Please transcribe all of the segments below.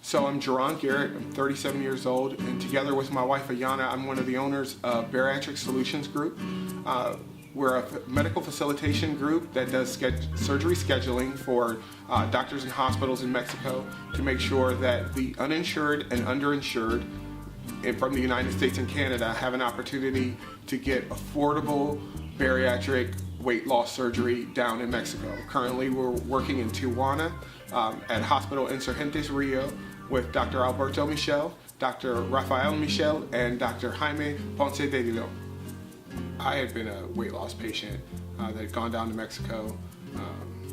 So I'm Jheron Garret, I'm 37 years old, and together with my wife Ayana, I'm one of the owners of Bariatric Solutions Group. We're a medical facilitation group that does surgery scheduling for doctors and hospitals in Mexico to make sure that the uninsured and underinsured from the United States and Canada have an opportunity to get affordable bariatric weight loss surgery down in Mexico. Currently we're working in Tijuana at Hospital Insurgentes Rio with Dr. Alberto Michel, Dr. Rafael Michel, and Dr. Jaime Ponce de Leon. I had been a weight loss patient that had gone down to Mexico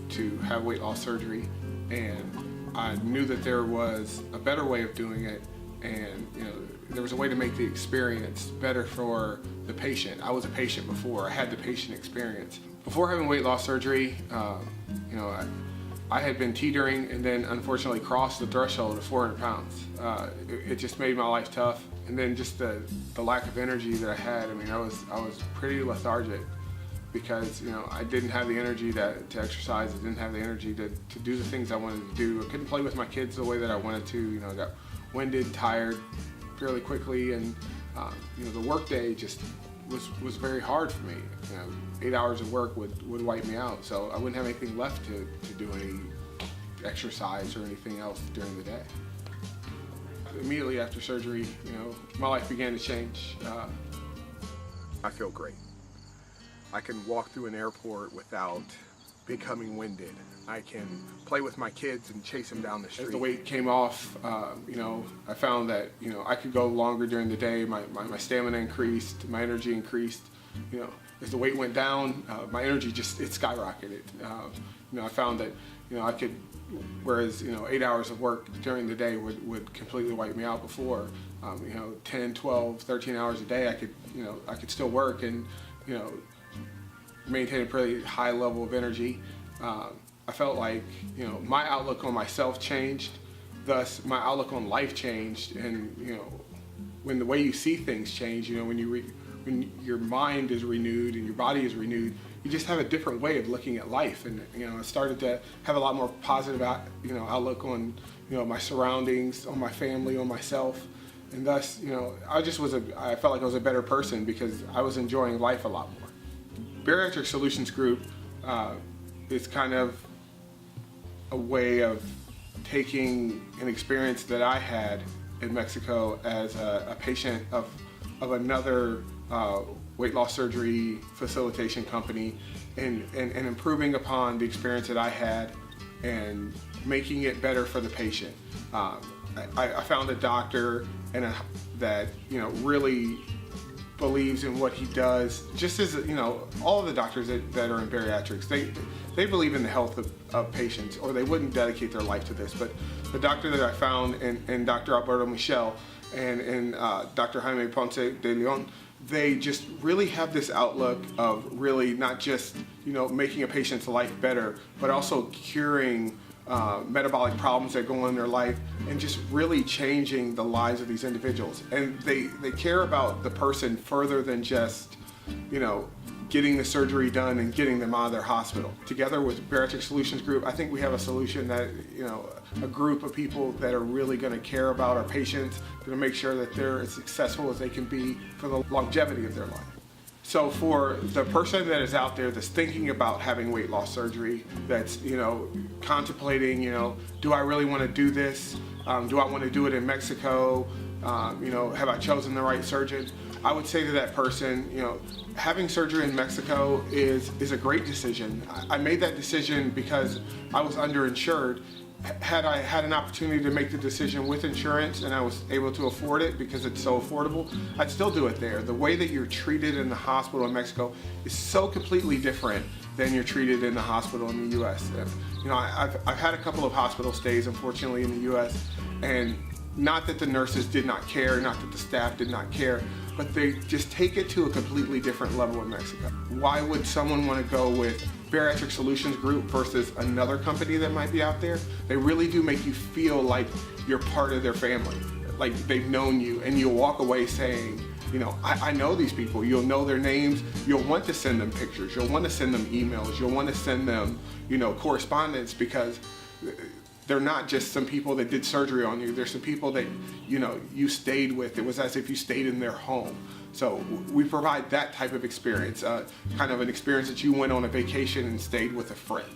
to have weight loss surgery, and I knew that there was a better way of doing it, and there was a way to make the experience better for the patient. I was a patient before. I had the patient experience. Before having weight loss surgery, I had been teetering and then unfortunately crossed the threshold of 400 pounds. It just made my life tough. And then just the lack of energy that I had. I mean, I was pretty lethargic because I didn't have the energy to exercise. I didn't have the energy to do the things I wanted to do. I couldn't play with my kids the way that I wanted to. I got winded, tired fairly quickly, and the work day just was very hard for me. 8 hours of work would wipe me out, so I wouldn't have anything left to do any exercise or anything else during the day. Immediately after surgery, my life began to change. I feel great. I can walk through an airport without becoming winded. I can play with my kids and chase them down the street. As the weight came off, I found that I could go longer during the day. My stamina increased, my energy increased. As the weight went down, my energy it skyrocketed. I found that I could, whereas 8 hours of work during the day would completely wipe me out before, 10, 12, 13 hours a day I could still work and maintain a pretty high level of energy. I felt like my outlook on myself changed, thus my outlook on life changed, and when the way you see things change, when your mind is renewed and your body is renewed, you just have a different way of looking at life. And I started to have a lot more positive outlook on my surroundings, on my family, on myself, and thus I felt like I was a better person because I was enjoying life a lot more. Bariatric Solutions Group is kind of a way of taking an experience that I had in Mexico as a patient of another weight loss surgery facilitation company and improving upon the experience that I had and making it better for the patient. I found a doctor that really believes in what he does, just as all of the doctors that are in bariatrics, they believe in the health of patients, or they wouldn't dedicate their life to this. But the doctor that I found in Dr. Alberto Michel and Dr. Jaime Ponce de Leon, they just really have this outlook of really not just making a patient's life better, but also curing metabolic problems that go on in their life and just really changing the lives of these individuals. And they care about the person further than just getting the surgery done and getting them out of their hospital. Together with Bariatric Solutions Group, I think we have a solution that a group of people that are really going to care about our patients, going to make sure that they're as successful as they can be for the longevity of their life. So for the person that is out there that's thinking about having weight loss surgery, that's contemplating, do I really want to do this? Do I want to do it in Mexico? Have I chosen the right surgeon? I would say to that person, having surgery in Mexico is a great decision. I made that decision because I was underinsured. Had I had an opportunity to make the decision with insurance and I was able to afford it because it's so affordable, I'd still do it there. The way that you're treated in the hospital in Mexico is so completely different than you're treated in the hospital in the U.S. I've had a couple of hospital stays, unfortunately, in the U.S., and not that the nurses did not care, not that the staff did not care, but they just take it to a completely different level in Mexico. Why would someone want to go with Bariatric Solutions Group versus another company that might be out there? They really do make you feel like you're part of their family, like they've known you, and you'll walk away saying, I know these people. You'll know their names. You'll want to send them pictures. You'll want to send them emails. You'll want to send them, correspondence, because they're not just some people that did surgery on you. There's some people that, you know, you stayed with. It was as if you stayed in their home. So we provide that type of experience, kind of an experience that you went on a vacation and stayed with a friend.